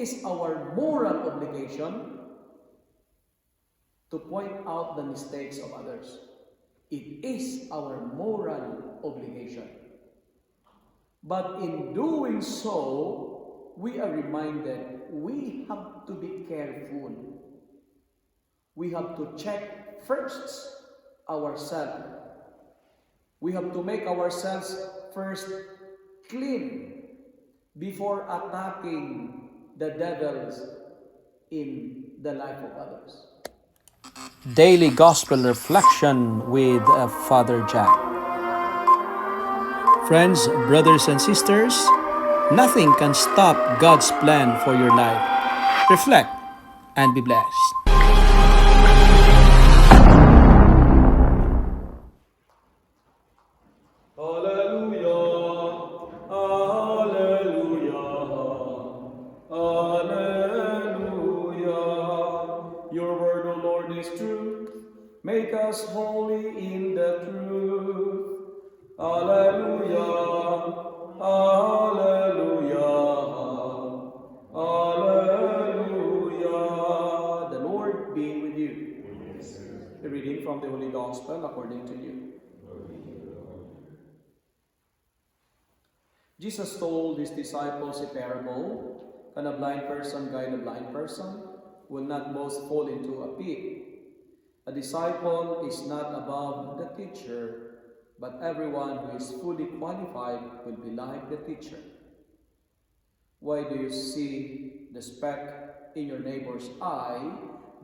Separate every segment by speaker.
Speaker 1: is our moral obligation to point out the mistakes of others. It is our moral obligation. But in doing so, we are reminded we have to be careful. We have to check first ourselves. We have to make ourselves first clean before attacking the devils in the life of others.
Speaker 2: Daily Gospel Reflection with Father Jack. Friends, brothers and sisters, nothing can stop God's plan for your life. Reflect and be blessed.
Speaker 1: Hallelujah, hallelujah, hallelujah. Your word, O Lord, is truth. Make us holy in the truth. Hallelujah, hallelujah, hallelujah. The Lord be with you. A reading from the Holy Gospel according to you. Jesus told his disciples a parable. Can a blind person guide a blind person? Will not both fall into a pit? A disciple is not above the teacher, but everyone who is fully qualified will be like the teacher. Why do you see the speck in your neighbor's eye,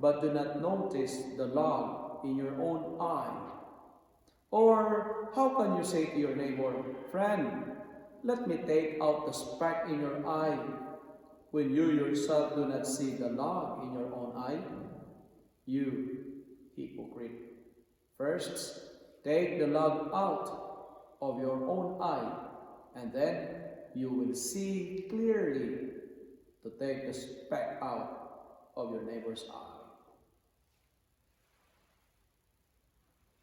Speaker 1: but do not notice the log in your own eye? Or how can you say to your neighbor, "Friend, let me take out the speck in your eye," when you yourself do not see the log in your own eye? You hypocrite. First, take the log out of your own eye, and then you will see clearly to take the speck out of your neighbor's eye.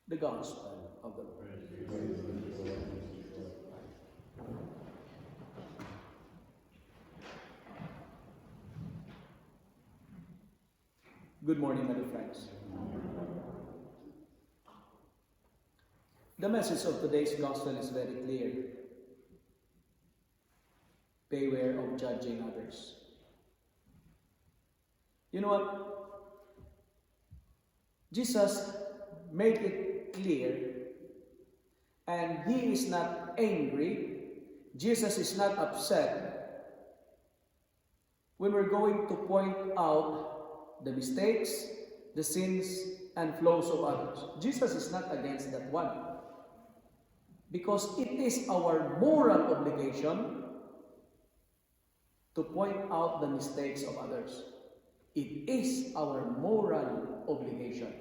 Speaker 1: The Gospel of the Lord. Good morning, my dear friends. The message of today's Gospel is very clear. Beware of judging others. You know what? Jesus made it clear, and he is not angry. Jesus is not upset when we're going to point out the mistakes, the sins, and flaws of others. Jesus is not against that one. Because it is our moral obligation to point out the mistakes of others. It is our moral obligation.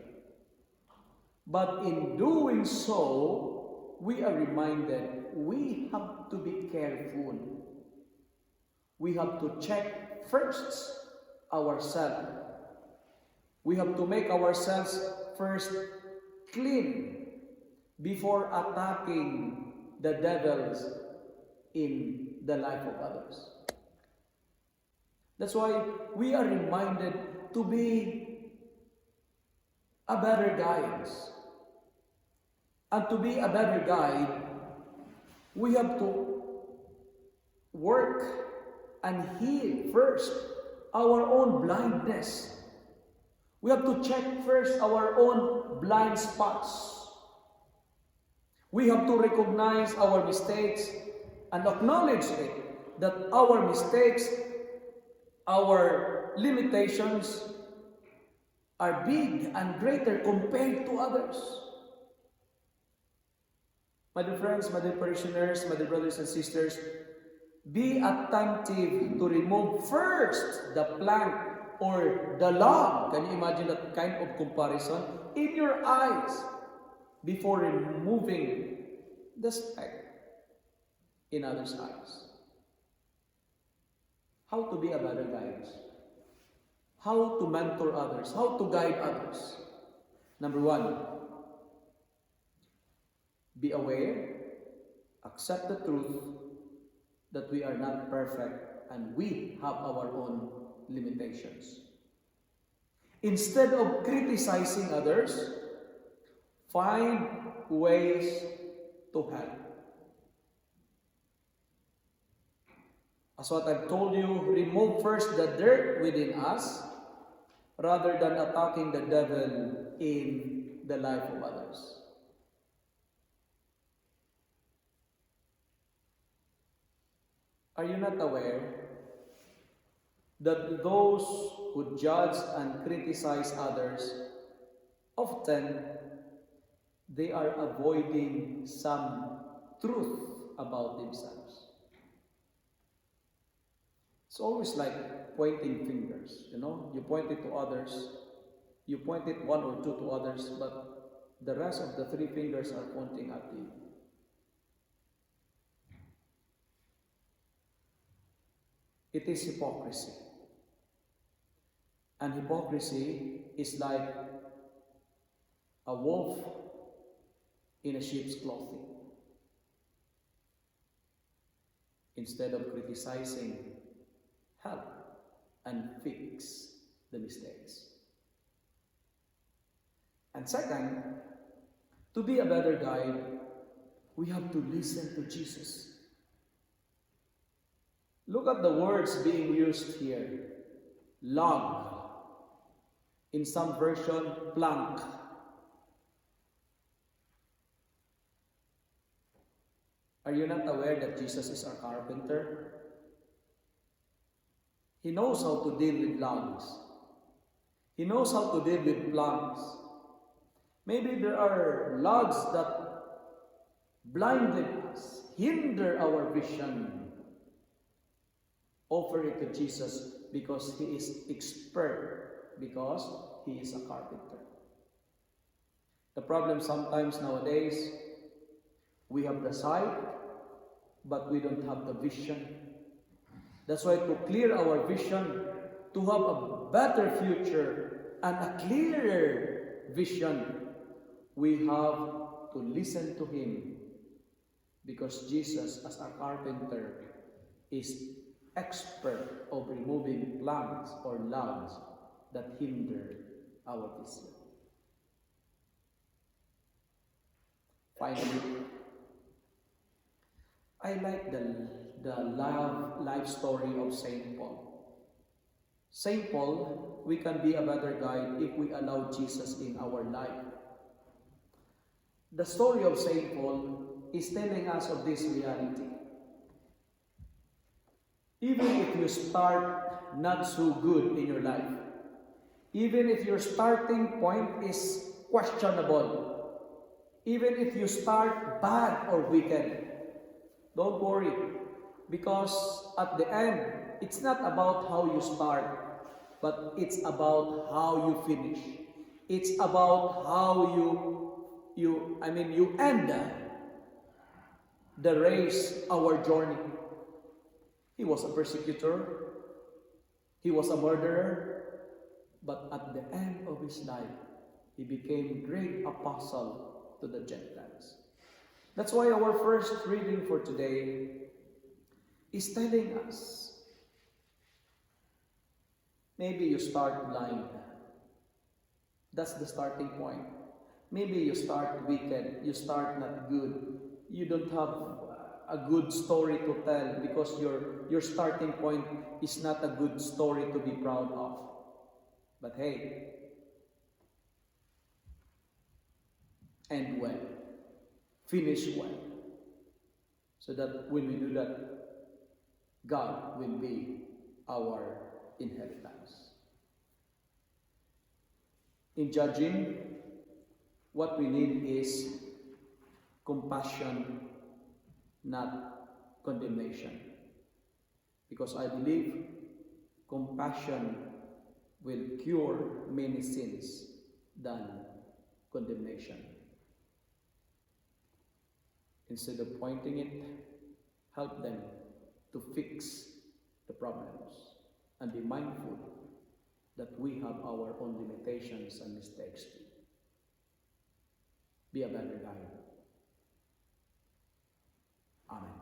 Speaker 1: But in doing so, we are reminded we have to be careful. We have to check first ourselves. We have to make ourselves first clean before attacking the devils in the life of others. That's why we are reminded to be a better guide. And to be a better guide, we have to work and heal first our own blindness. We have to check first our own blind spots. We have to recognize our mistakes and acknowledge it, that our mistakes, our limitations are big and greater compared to others. My dear friends, my dear parishioners, my dear brothers and sisters, be attentive to remove first the plank or the log. Can you imagine that kind of comparison? In your eyes, before removing the speck in others' eyes. How to be a better guide. How to mentor others. How to guide others. Number one, be aware, accept the truth that we are not perfect and we have our own limitations. Instead of criticizing others, find ways to help. As what I've told you, remove first the dirt within us rather than attacking the devil in the life of others. Are you not aware that those who judge and criticize others, often they are avoiding some truth about themselves? It's always like pointing fingers, You point it to others, you point it one or two to others, but the rest of the three fingers are pointing at you. It is hypocrisy. And hypocrisy is like a wolf in a sheep's clothing. Instead of criticizing, help and fix the mistakes. And second, to be a better guide, we have to listen to Jesus. Look at the words being used here. Log. In some version, plank. Are you not aware that Jesus is our carpenter? He knows how to deal with logs. He knows how to deal with planks. Maybe there are logs that blinded us, hinder our vision. Offer it to Jesus because He is expert, because He is a carpenter. The problem sometimes nowadays, we have the sight, but we don't have the vision. That's why to clear our vision, to have a better future and a clearer vision, we have to listen to Him, because Jesus, as our carpenter, is expert of removing planks or logs that hinder our vision. Finally, I like the life story of Saint Paul. Saint Paul, we can be a better guide if we allow Jesus in our life. The story of Saint Paul is telling us of this reality. Even if you start not so good in your life, even if your starting point is questionable, even if you start bad or wicked, don't worry, because at the end, it's not about how you start, but it's about how you finish. It's about how you end the race, our journey. He was a persecutor, he was a murderer, but at the end of his life, he became great apostle to the Gentiles. That's why our first reading for today is telling us, maybe you start blind. That's the starting point. Maybe you start wicked, you start not good. You don't have a good story to tell because your starting point is not a good story to be proud of. But hey, end well. Finish well. So that when we do that, God will be our inheritance. In judging, what we need is compassion, not condemnation. Because I believe compassion will cure many sins than condemnation. Instead of pointing it, help them to fix the problems and be mindful that we have our own limitations and mistakes too. Be a better guide. Amen.